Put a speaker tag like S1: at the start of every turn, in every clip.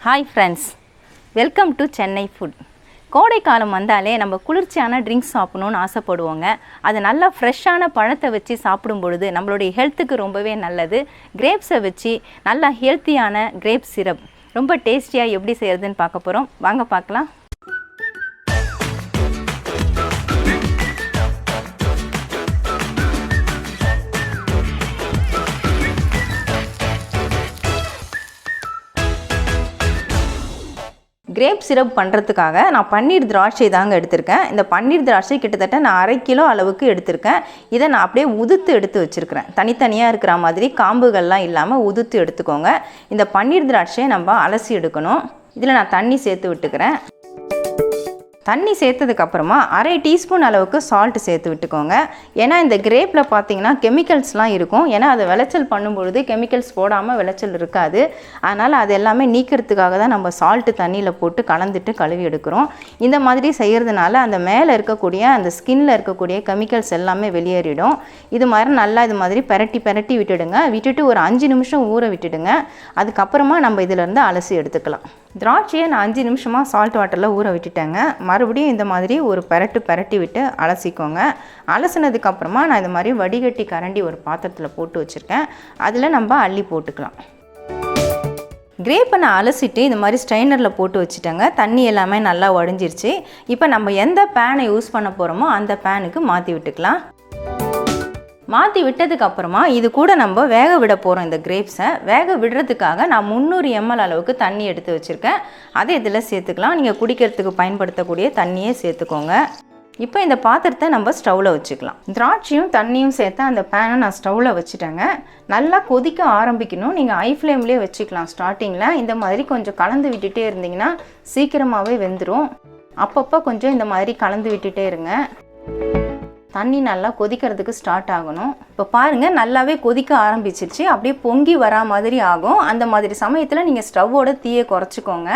S1: Hi friends, welcome to Chennai Food. கோடை காலம் வந்தாலே நம்ம குளிர்ச்சியான ட்ரிங்க்ஸ் சாப்பிடணும்னு ஆசைப்படுவோங்க. அது நல்லா ஃப்ரெஷ்ஷான பழத்தை வச்சு சாப்பிடும் பொழுது நம்மளுடைய ஹெல்த்துக்கு ரொம்பவே நல்லது. கிரேப்ஸை வச்சு நல்லா ஹெல்த்தியான கிரேப் சிரப் ரொம்ப டேஸ்டியாக எப்படி செய்கிறதுன்னு பார்க்க போகிறோம். வாங்க பார்க்கலாம். கிரேப் சிரப் பண்ணுறதுக்காக நான் பன்னீர் திராட்சை தாங்க எடுத்திருக்கேன். இந்த பன்னீர் திராட்சை கிட்டத்தட்ட நான் 1/2 கிலோ அளவுக்கு எடுத்திருக்கேன். இதை நான் அப்படியே உதுத்து எடுத்து வச்சுருக்கிறேன். தனித்தனியாக இருக்கிற மாதிரி காம்புகள்லாம் இல்லாமல் உதுத்து எடுத்துக்கோங்க. இந்த பன்னீர் திராட்சையை நம்ம அலசி எடுக்கணும். இதில் நான் தண்ணி சேர்த்து விட்டுக்கிறேன். தண்ணி சேர்த்ததுக்கப்புறமா 1/2 டீஸ்பூன் அளவுக்கு சால்ட்டு சேர்த்து விட்டுக்கோங்க. ஏன்னா இந்த கிரேப்பில் பார்த்தீங்கன்னா கெமிக்கல்ஸ்லாம் இருக்கும். ஏன்னா அதை விளைச்சல் பண்ணும்பொழுது கெமிக்கல்ஸ் போடாமல் விளைச்சல் இருக்காது. அதனால் அது எல்லாமே நீக்கிறதுக்காக தான் நம்ம சால்ட்டு தண்ணியில் போட்டு கலந்துட்டு கழுவி எடுக்கிறோம். இந்த மாதிரி செய்கிறதுனால அந்த மேலே இருக்கக்கூடிய அந்த ஸ்கின்னில் இருக்கக்கூடிய கெமிக்கல்ஸ் எல்லாமே வெளியேறிடும். இது மாதிரி பெரட்டி விட்டுடுங்க. விட்டுட்டு ஒரு 5 நிமிஷம் ஊற விட்டுடுங்க. அதுக்கப்புறமா நம்ம இதிலேருந்து அலசி எடுத்துக்கலாம். திராட்சையை நான் 5 நிமிஷமாக சால்ட் வாட்டரில் ஊற விட்டுட்டேங்க. மறுபடியும் இந்த மாதிரி ஒரு பெரட்டி விட்டு அலசிக்கோங்க. அலசினதுக்கப்புறமா நான் இந்த மாதிரி வடிகட்டி கரண்டி ஒரு பாத்திரத்தில் போட்டு வச்சுருக்கேன். அதில் நம்ம அள்ளி போட்டுக்கலாம். கிரேப்பை நான் அலசிட்டு இந்த மாதிரி ஸ்ட்ரைனரில் போட்டு வச்சுட்டேங்க. தண்ணி எல்லாமே நல்லா வடிஞ்சிருச்சு. இப்போ நம்ம எந்த பேனை யூஸ் பண்ண போகிறோமோ அந்த பேனுக்கு மாற்றி விட்டுக்கலாம். மாற்றி விட்டதுக்கப்புறமா இது கூட நம்ம வேக விட போகிறோம். இந்த கிரேப்ஸை வேக விடுறதுக்காக நான் 300 ml அளவுக்கு தண்ணி எடுத்து வச்சுருக்கேன். அதை இதில் சேர்த்துக்கலாம். நீங்கள் குடிக்கிறதுக்கு பயன்படுத்தக்கூடிய தண்ணியே சேர்த்துக்கோங்க. இப்போ இந்த பாத்திரத்தை நம்ம ஸ்டவ்வில் வச்சுக்கலாம். திராட்சையும் தண்ணியும் சேர்த்து அந்த பேனை நான் ஸ்டவ்வில் வச்சுட்டேங்க. நல்லா கொதிக்க ஆரம்பிக்கணும். நீங்கள் ஹை ஃப்ளேம்லேயே வச்சுக்கலாம். ஸ்டார்டிங்கில் இந்த மாதிரி கொஞ்சம் கலந்து விட்டுட்டே இருந்தீங்கன்னா சீக்கிரமாகவே வெந்துடும். அப்பப்போ கொஞ்சம் இந்த மாதிரி கலந்து விட்டுட்டே இருங்க. தண்ணி நல்லா கொதிக்கிறதுக்கு ஸ்டார்ட் ஆகணும். இப்போ பாருங்கள், நல்லாவே கொதிக்க ஆரம்பிச்சிருச்சு. அப்படியே பொங்கி வரா மாதிரி ஆகும். அந்த மாதிரி சமயத்தில் நீங்கள் ஸ்டவ்வோட தீயை குறைச்சிக்கோங்க.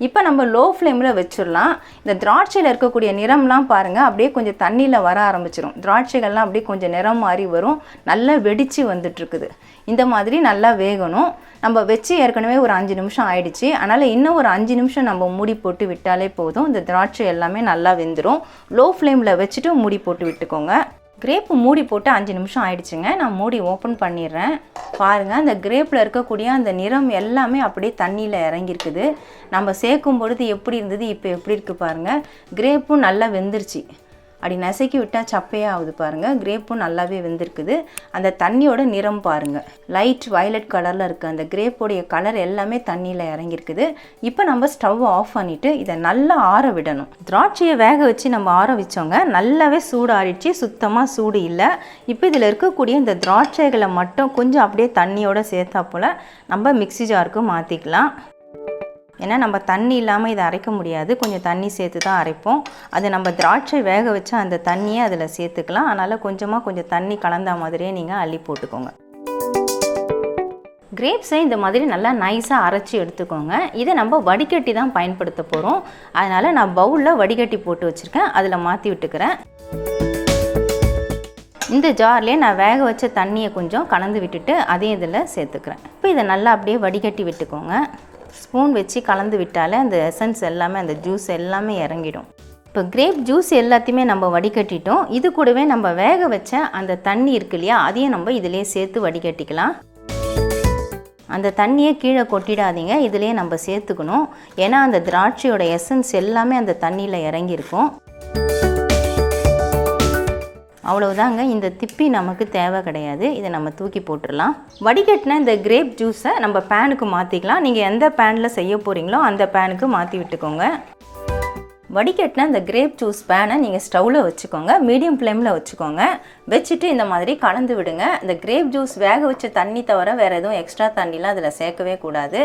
S1: இப்போ நம்ம லோ ஃப்ளேமில் வச்சிடலாம். இந்த திராட்சையில் இருக்கக்கூடிய நிறம்லாம் பாருங்கள், அப்படியே கொஞ்சம் தண்ணியில் வர ஆரம்பிச்சிடும். திராட்சைகள்லாம் அப்படியே கொஞ்சம் நிறம் மாறி வரும். நல்லா வெடித்து வந்துட்டுருக்குது. இந்த மாதிரி நல்லா வேகணும். நம்ம வச்சு ஏற்கனவே ஒரு 5 நிமிஷம் ஆயிடுச்சு. அதனால் இன்னும் ஒரு 5 நிமிஷம் நம்ம மூடி போட்டு விட்டாலே போதும். இந்த திராட்சை எல்லாமே நல்லா வெந்துடும். லோ ஃப்ளேமில் வச்சுட்டு மூடி போட்டு விட்டுக்கோங்க. கிரேப்பு மூடி போட்டு 5 நிமிஷம் ஆயிடுச்சுங்க. நான் மூடி ஓப்பன் பண்ணிடுறேன். பாருங்கள், அந்த கிரேப்பில் இருக்கக்கூடிய அந்த நிறம் எல்லாமே அப்படியே தண்ணியில் இறங்கியிருக்குது. நம்ம சேர்க்கும் பொழுது எப்படி இருந்தது, இப்போ எப்படி இருக்குது பாருங்கள். கிரேப்பும் நல்லா வெந்துருச்சு. அப்படி நசுக்கி விட்டால் சப்பையாக ஆகுது பாருங்கள். கிரேப்பும் நல்லாவே வெந்திருக்குது. அந்த தண்ணியோட நிறம் பாருங்கள், லைட் வயலட் கலரில் இருக்குது. அந்த கிரேப்போடைய கலர் எல்லாமே தண்ணியில் இறங்கியிருக்குது. இப்போ நம்ம ஸ்டவ் ஆஃப் பண்ணிவிட்டு இதை நல்லா ஆற விடணும். திராட்சையை வேக வச்சு நம்ம ஆற வச்சோங்க. நல்லாவே சூடு ஆறிடுச்சு. சுத்தமாக சூடு இல்லை. இப்போ இதில் இருக்கக்கூடிய இந்த திராட்சைகளை மட்டும் கொஞ்சம் அப்படியே தண்ணியோடு சேர்த்தா போல் நம்ம மிக்ஸி ஜாருக்கு மாற்றிக்கலாம். ஏன்னா நம்ம தண்ணி இல்லாமல் இதை அரைக்க முடியாது. கொஞ்சம் தண்ணி சேர்த்து தான் அரைப்போம். அது நம்ம திராட்சை வேக வச்சா அந்த தண்ணியை அதில் சேர்த்துக்கலாம். அதனால் கொஞ்சம் தண்ணி கலந்த மாதிரியே நீங்கள் அள்ளி போட்டுக்கோங்க. கிரேப்ஸை இந்த மாதிரி நல்லா நைஸாக அரைச்சி எடுத்துக்கோங்க. இதை நம்ம வடிகட்டி தான் பயன்படுத்த போகிறோம். அதனால் நான் பவுலில் வடிகட்டி போட்டு வச்சுருக்கேன். அதில் மாற்றி விட்டுக்கிறேன். இந்த ஜார்லேயே நான் வேக வச்ச தண்ணியை கொஞ்சம் கலந்து விட்டுட்டு அதையும் இதில் சேர்த்துக்கிறேன். இப்போ இதை நல்லா அப்படியே வடிகட்டி விட்டுக்கோங்க. ஸ்பூன் வச்சு கலந்து விட்டாலே அந்த எசன்ஸ் எல்லாமே, அந்த ஜூஸ் எல்லாமே இறங்கிடும். இப்போ கிரேப் ஜூஸ் எல்லாத்தையுமே நம்ம வடிகட்டிட்டோம். இது கூடவே நம்ம வேக வச்ச அந்த தண்ணி இருக்கு இல்லையா, அதையும் நம்ம இதிலே சேர்த்து வடிகட்டிக்கலாம். அந்த தண்ணியை கீழே கொட்டிடாதீங்க, இதிலே நம்ம சேர்த்துக்கணும். ஏன்னா அந்த திராட்சையோட எசன்ஸ் எல்லாமே அந்த தண்ணியில் இறங்கியிருக்கும். அவ்வளவுதாங்க. இந்த திப்பி நமக்கு தேவை கிடையாது. இதை நம்ம தூக்கி போட்டுடலாம். வடிகட்டின இந்த கிரேப் ஜூஸை நம்ம பேனுக்கு மாற்றிக்கலாம். நீங்கள் எந்த பேனில் செய்ய போகிறீங்களோ அந்த பேனுக்கு மாற்றி விட்டுக்கோங்க. வடிகட்டின இந்த கிரேப் ஜூஸ் பேனை நீங்கள் ஸ்டவ்வில் வச்சுக்கோங்க. மீடியம் ஃப்ளேமில் வச்சுக்கோங்க. வச்சுட்டு இந்த மாதிரி கலந்து விடுங்க. இந்த கிரேப் ஜூஸ் வேக வச்ச தண்ணி தவிர வேறு எதுவும் எக்ஸ்ட்ரா தண்ணிலாம் அதில் சேர்க்கவே கூடாது.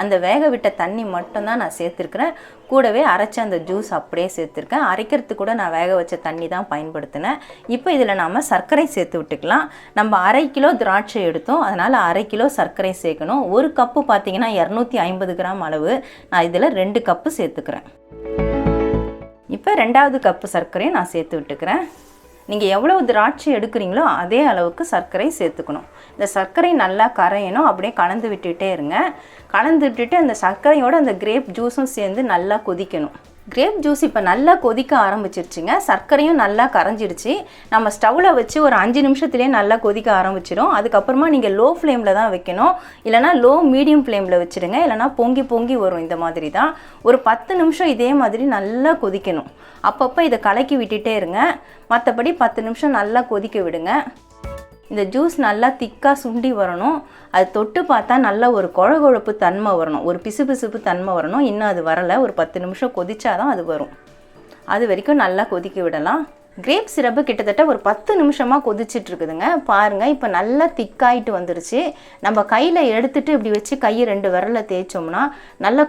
S1: அந்த வேக விட்ட தண்ணி மட்டும்தான் நான் சேர்த்துருக்குறேன். கூடவே அரைச்ச அந்த ஜூஸ் அப்படியே சேர்த்துருக்கேன். அரைக்கிறதுக்கு கூட நான் வேக வச்ச தண்ணி தான் பயன்படுத்தினேன். இப்போ இதில் நாம் சர்க்கரை சேர்த்து விட்டுக்கலாம். நம்ம 1/2 கிலோ திராட்சை எடுத்தோம். அதனால் 1/2 கிலோ சர்க்கரை சேர்க்கணும். ஒரு கப்பு பார்த்திங்கன்னா 250 கிராம் அளவு. நான் இதில் 2 கப்பு சேர்த்துக்கிறேன். இப்போ 2வது கப்பு சர்க்கரையை நான் சேர்த்து விட்டுக்கிறேன். நீங்கள் எவ்வளோ திராட்சை எடுக்கிறீங்களோ அதே அளவுக்கு சர்க்கரை சேர்த்துக்கணும். இந்த சர்க்கரை நல்லா கரையணும். அப்படியே கலந்து விட்டுகிட்டே இருங்க. கலந்து விட்டுட்டு அந்த சர்க்கரையோடு அந்த கிரேப் ஜூஸும் சேர்ந்து நல்லா கொதிக்கணும். கிரேப் ஜூஸ் இப்போ நல்லா கொதிக்க ஆரம்பிச்சிருச்சுங்க. சர்க்கரையும் நல்லா கரைஞ்சிடுச்சு. நம்ம ஸ்டவ்வில் வச்சு ஒரு 5 நிமிஷத்துலேயே நல்லா கொதிக்க ஆரம்பிச்சிடும். அதுக்கப்புறமா நீங்கள் லோ ஃப்ளேமில் தான் வைக்கணும். இல்லைனா லோ மீடியம் ஃப்ளேமில் வச்சுடுங்க. இல்லைனா பொங்கி பொங்கி வரும். இந்த மாதிரி தான் ஒரு 10 நிமிஷம் இதே மாதிரி நல்லா கொதிக்கணும். அப்பப்போ இதை கலக்கி விட்டுட்டே இருங்க. மற்றபடி 10 நிமிஷம் நல்லா கொதிக்க விடுங்க. இந்த ஜூஸ் நல்லா திக்காக சுண்டி வரணும். அது தொட்டு பார்த்தா நல்லா ஒரு கொழகொழப்பு தன்மை வரணும், ஒரு பிசுபிசுப்பு தன்மை வரணும். இன்னும் அது வரலை. ஒரு 10 நிமிஷம் கொதிச்சாதான் அது வரும். அது வரைக்கும் நல்லா கொதிக்க விடலாம். கிரேப் சிரப்பு கிட்டத்தட்ட ஒரு 10 நிமிஷமாக கொதிச்சிட்டு இருக்குதுங்க. பாருங்கள், இப்போ நல்லா திக்காயிட்டு வந்துருச்சு. நம்ம கையில் எடுத்துகிட்டு இப்படி வச்சு கையை 2 விரலில் தேய்ச்சோம்னா நல்லா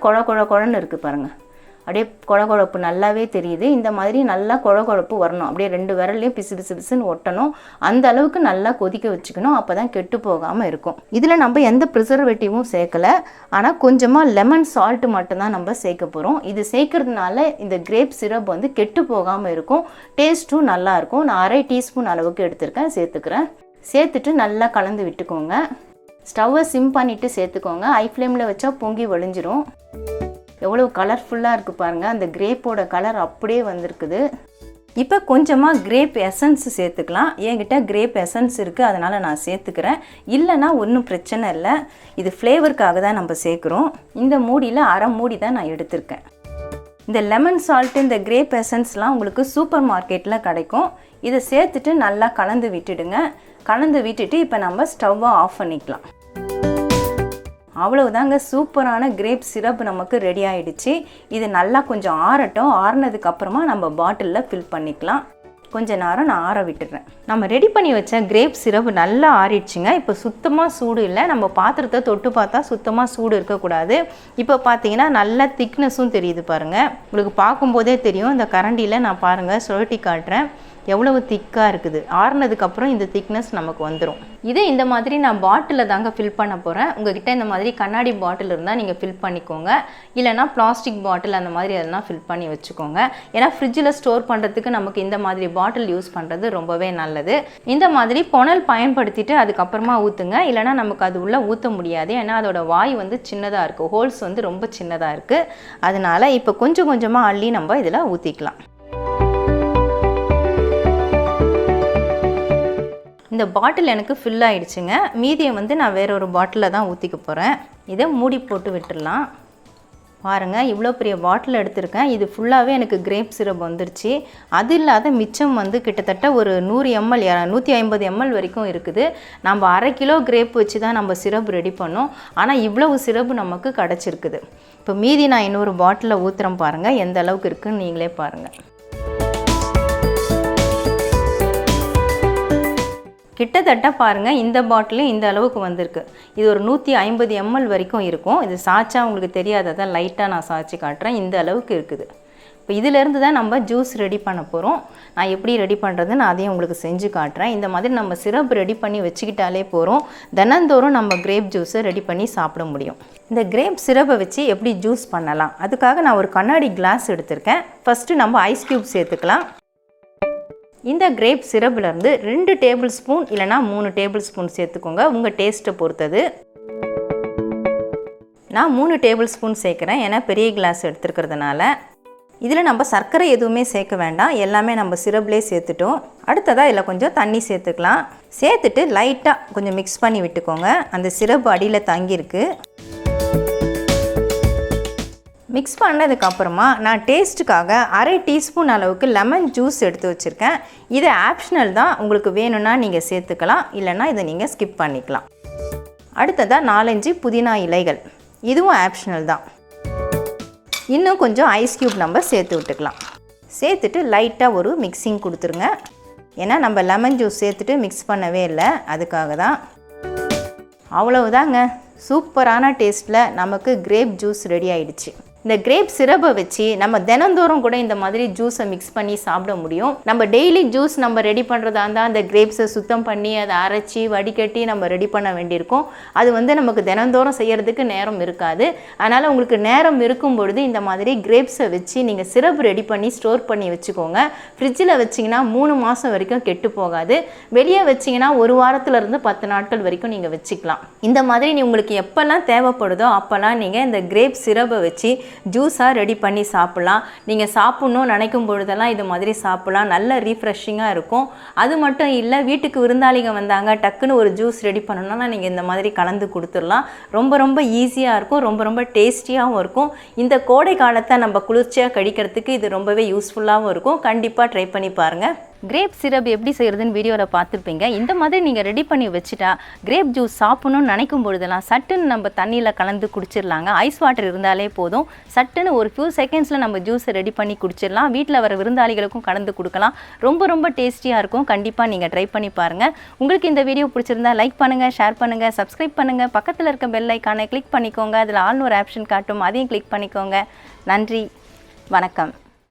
S1: குழன்னு இருக்குது பாருங்கள். அப்படியே கொழகொழப்பு நல்லாவே தெரியுது. இந்த மாதிரி நல்லா கொழகொழப்பு வரணும். அப்படியே 2 விரல்லையும் பிசு பிசு பிசுன்னு ஒட்டணும். அந்த அளவுக்கு நல்லா கொதிக்க வச்சுக்கணும். அப்போ தான் கெட்டு போகாமல் இருக்கும். இதில் நம்ம எந்த ப்ரிசர்வேட்டிவும் சேர்க்கலை. ஆனால் கொஞ்சமாக லெமன் சால்ட்டு மட்டும்தான் நம்ம சேர்க்க போகிறோம். இது சேர்க்கறதுனால இந்த கிரேப் சிரப் வந்து கெட்டு போகாமல் இருக்கும். டேஸ்ட்டும் நல்லாயிருக்கும். நான் 1/2 டீஸ்பூன் அளவுக்கு எடுத்திருக்கேன், சேர்த்துக்கிறேன். சேர்த்துட்டு நல்லா கலந்து விட்டுக்கோங்க. ஸ்டவ்வை சிம் பண்ணிவிட்டு சேர்த்துக்கோங்க. ஹை ஃப்ளேமில் வச்சா பொங்கி வழிஞ்சிரும். எவ்வளோ கலர்ஃபுல்லாக இருக்குது பாருங்கள். அந்த கிரேப்போட கலர் அப்படியே வந்திருக்குது. இப்போ கொஞ்சமாக கிரேப் எசன்ஸ் சேர்த்துக்கலாம். என்கிட்ட கிரேப் எசன்ஸ் இருக்குது, அதனால் நான் சேர்த்துக்கிறேன். இல்லைனா ஒன்றும் பிரச்சனை இல்லை. இது ஃப்ளேவருக்காக தான் நம்ம சேர்க்குறோம். இந்த மூடியில் 1/2 மூடி தான் நான் எடுத்திருக்கேன். இந்த லெமன் சால்ட்டு, இந்த கிரேப் எசன்ஸ்லாம் உங்களுக்கு சூப்பர் மார்க்கெட்டில் கிடைக்கும். இதை சேர்த்துட்டு நல்லா கலந்து விட்டுடுங்க. கலந்து விட்டுட்டு இப்போ நம்ம ஸ்டவ்வை ஆஃப் பண்ணிக்கலாம். அவ்வளவுதாங்க, சூப்பரான கிரேப் சிரப் நமக்கு ரெடி ஆகிடுச்சு. இது நல்லா கொஞ்சம் ஆறட்டும். ஆறுனதுக்கப்புறமா நம்ம பாட்டிலில் ஃபில் பண்ணிக்கலாம். கொஞ்ச நேரம் நான் ஆற விட்டுடுறேன். நம்ம ரெடி பண்ணி வச்ச கிரேப் சிரப் நல்லா ஆறிடுச்சுங்க. இப்போ சுத்தமாக சூடு இல்லை. நம்ம பாத்திரத்தை தொட்டு பார்த்தா சுத்தமாக சூடு இருக்கக்கூடாது. இப்போ பார்த்தீங்கன்னா நல்லா திக்னஸும் தெரியுது பாருங்கள். உங்களுக்கு பார்க்கும்போதே தெரியும். இந்த கரண்டியில் நான் பாருங்கள் சுழட்டி காட்டுறேன். எவ்வளவு திக்காக இருக்குது. ஆறுனதுக்கப்புறம் இந்த திக்னஸ் நமக்கு வந்துடும். இதே இந்த மாதிரி நான் பாட்டிலில் தாங்க ஃபில் பண்ண போகிறேன். உங்கள்கிட்ட இந்த மாதிரி கண்ணாடி பாட்டில் இருந்தால் நீங்கள் ஃபில் பண்ணிக்கோங்க. இல்லைனா பிளாஸ்டிக் பாட்டில் அந்த மாதிரி அதெல்லாம் ஃபில் பண்ணி வச்சுக்கோங்க. ஏன்னா ஃப்ரிட்ஜில் ஸ்டோர் பண்ணுறதுக்கு நமக்கு இந்த மாதிரி பாட்டில் யூஸ் பண்ணுறது ரொம்பவே நல்லது. இந்த மாதிரி புனல் பயன்படுத்திட்டு அதுக்கப்புறமா ஊற்றுங்க. இல்லைனா நமக்கு அது உள்ளே ஊற்ற முடியாது. ஏன்னா அதோட வாய் வந்து சின்னதாக இருக்குது. ஹோல்ஸ் வந்து ரொம்ப சின்னதாக இருக்குது. அதனால் இப்போ கொஞ்சம் கொஞ்சமாக அள்ளி நம்ம இதில் ஊற்றிக்கலாம். இந்த பாட்டில் எனக்கு ஃபில் ஆகிடுச்சுங்க. மீதியை வந்து நான் வேற ஒரு பாட்டிலில் தான் ஊற்றிக்க போகிறேன். இதை மூடி போட்டு விட்டுடலாம். பாருங்கள், இவ்வளோ பெரிய பாட்டில் எடுத்திருக்கேன். இது ஃபுல்லாகவே எனக்கு கிரேப் சிரப் வந்துருச்சு. அது இல்லாத மிச்சம் வந்து கிட்டத்தட்ட ஒரு 100 ml 150 ml வரைக்கும் இருக்குது. நம்ம 1/2 கிலோ கிரேப் வச்சு தான் நம்ம சிரப் ரெடி பண்ணோம். ஆனால் இவ்வளவு சிரப் நமக்கு கிடச்சிருக்குது. இப்போ மீதி நான் இன்னொரு பாட்டிலில் ஊற்றுறேன். பாருங்கள் எந்த அளவுக்கு இருக்குதுன்னு நீங்களே பாருங்கள். கிட்டத்தட்ட பாருங்கள், இந்த பாட்டிலும் இந்த அளவுக்கு வந்திருக்கு. இது ஒரு 150 ml வரைக்கும் இருக்கும். இது சாய்ச்சா உங்களுக்கு தெரியாததான் லைட்டாக நான் சாய்ச்சி காட்டுறேன். இந்த அளவுக்கு இருக்குது. இப்போ இதிலேருந்து தான் நம்ம ஜூஸ் ரெடி பண்ண போகிறோம். நான் எப்படி ரெடி பண்ணுறது நான் அதையும் உங்களுக்கு செஞ்சு காட்டுறேன். இந்த மாதிரி நம்ம சிரப் ரெடி பண்ணி வச்சுக்கிட்டாலே போகிறோம். தினந்தோறும் நம்ம கிரேப் ஜூஸை ரெடி பண்ணி சாப்பிட முடியும். இந்த கிரேப் சிரப்பை வச்சு எப்படி ஜூஸ் பண்ணலாம், அதுக்காக நான் ஒரு கண்ணாடி கிளாஸ் எடுத்திருக்கேன். ஃபஸ்ட்டு நம்ம ஐஸ் க்யூப் சேர்த்துக்கலாம். இந்த கிரேப் சிரப்லேருந்து 2 டேபிள் ஸ்பூன் இல்லைனா 3 டேபிள் ஸ்பூன் சேர்த்துக்கோங்க, உங்கள் டேஸ்ட்டை பொறுத்தது. நான் 3 டேபிள் ஸ்பூன் சேர்க்குறேன், ஏன்னா பெரிய கிளாஸ் எடுத்துருக்கிறதுனால. இதில் நம்ம சர்க்கரை எதுவுமே சேர்க்க வேண்டாம், எல்லாமே நம்ம சிரப்லேயே சேர்த்துட்டோம். அடுத்ததாக இதில் கொஞ்சம் தண்ணி சேர்த்துக்கலாம். சேர்த்துட்டு லைட்டாக கொஞ்சம் மிக்ஸ் பண்ணி விட்டுக்கோங்க. அந்த சிரப் அடியில் தங்கியிருக்கு. மிக்ஸ் பண்ணதுக்கப்புறமா நான் டேஸ்ட்டுக்காக 1/2 டீஸ்பூன் அளவுக்கு லெமன் ஜூஸ் எடுத்து வச்சுருக்கேன். இது ஆப்ஷனல் தான், உங்களுக்கு வேணும்னா நீங்கள் சேர்த்துக்கலாம், இல்லைனா இதை நீங்கள் ஸ்கிப் பண்ணிக்கலாம். அடுத்ததாக 4-5 புதினா இலைகள், இதுவும் ஆப்ஷனல் தான். இன்னும் கொஞ்சம் ஐஸ் க்யூப் நம்ம சேர்த்து விட்டுக்கலாம். சேர்த்துட்டு லைட்டாக ஒரு மிக்சிங் கொடுத்துருங்க. ஏன்னா நம்ம லெமன் ஜூஸ் சேர்த்துட்டு மிக்ஸ் பண்ணவே இல்லை, அதுக்காக தான். அவ்வளவுதாங்க, சூப்பரான டேஸ்ட்டில் நமக்கு கிரேப் ஜூஸ் ரெடி ஆயிடுச்சு. இந்த கிரேப் சிரப்பை வச்சு நம்ம தினந்தோறும் கூட இந்த மாதிரி ஜூஸை மிக்ஸ் பண்ணி சாப்பிட முடியும். நம்ம டெய்லி ஜூஸ் நம்ம ரெடி பண்ணுறதா இருந்தால் அந்த கிரேப்ஸை சுத்தம் பண்ணி அதை அரைச்சி வடிகட்டி நம்ம ரெடி பண்ண வேண்டியிருக்கும். அது நமக்கு தினந்தோறும் செய்கிறதுக்கு நேரம் இருக்காது. அதனால் உங்களுக்கு நேரம் இருக்கும் பொழுது இந்த மாதிரி கிரேப்ஸை வச்சு நீங்கள் சிரப் ரெடி பண்ணி ஸ்டோர் பண்ணி வச்சுக்கோங்க. ஃப்ரிட்ஜில் வச்சிங்கன்னா 3 மாதம் வரைக்கும் கெட்டு போகாது. வெளியே வச்சிங்கன்னா 1 வாரத்துலேருந்து 10 நாட்கள் வரைக்கும் நீங்கள் வச்சுக்கலாம். இந்த மாதிரி உங்களுக்கு எப்போல்லாம் தேவைப்படுதோ அப்போல்லாம் நீங்கள் இந்த கிரேப் சிரப்பை வச்சு ஜூஸாக ரெடி பண்ணி சாப்பிட்லாம். நீங்கள் சாப்பிட்ணுன்னு நினைக்கும் பொழுதெல்லாம் இது மாதிரி சாப்பிட்லாம். நல்ல ரீஃப்ரெஷிங்காக இருக்கும். அது மட்டும் இல்லை, வீட்டுக்கு விருந்தாளிங்க வந்தாங்க டக்குன்னு ஒரு ஜூஸ் ரெடி பண்ணணும்னா நீங்கள் இந்த மாதிரி கலந்து கொடுத்துடலாம். ரொம்ப ஈஸியாக இருக்கும், ரொம்ப டேஸ்டியாகவும் இருக்கும். இந்த கோடை காலத்தை நம்ம குளிர்ச்சியாக கழிக்கிறதுக்கு இது ரொம்பவே யூஸ்ஃபுல்லாகவும் இருக்கும். கண்டிப்பாக ட்ரை பண்ணி பாருங்கள். கிரேப் சிரப் எப்படி செய்கிறதுன்னு வீடியோவில் பார்த்துருப்பீங்க. இந்த மாதிரி நீங்கள் ரெடி பண்ணி வச்சுட்டா கிரேப் ஜூஸ் சாப்பிட்ணுன்னு நினைக்கும் பொழுதெல்லாம் சட்டுன்னு நம்ம தண்ணியில் கலந்து குடிச்சிடலாங்க. ஐஸ் வாட்டர் இருந்தாலே போதும். சட்டுன்னு ஒரு ஃபியூ செகண்ட்ஸில் நம்ம ஜூஸை ரெடி பண்ணி குடிச்சிடலாம். வீட்டில் வர விருந்தாளிகளுக்கும் கலந்து கொடுக்கலாம். ரொம்ப டேஸ்டியாக இருக்கும். கண்டிப்பாக நீங்கள் ட்ரை பண்ணி பாருங்கள். உங்களுக்கு இந்த வீடியோ பிடிச்சிருந்தா லைக் பண்ணுங்கள், ஷேர் பண்ணுங்கள், சப்ஸ்கிரைப் பண்ணுங்கள். பக்கத்தில் இருக்க பெல் ஐக்கானை கிளிக் பண்ணிக்கோங்க. அதில் ஆல்னு ஒரு ஆப்ஷன் காட்டும், அதையும் கிளிக் பண்ணிக்கோங்க. நன்றி, வணக்கம்.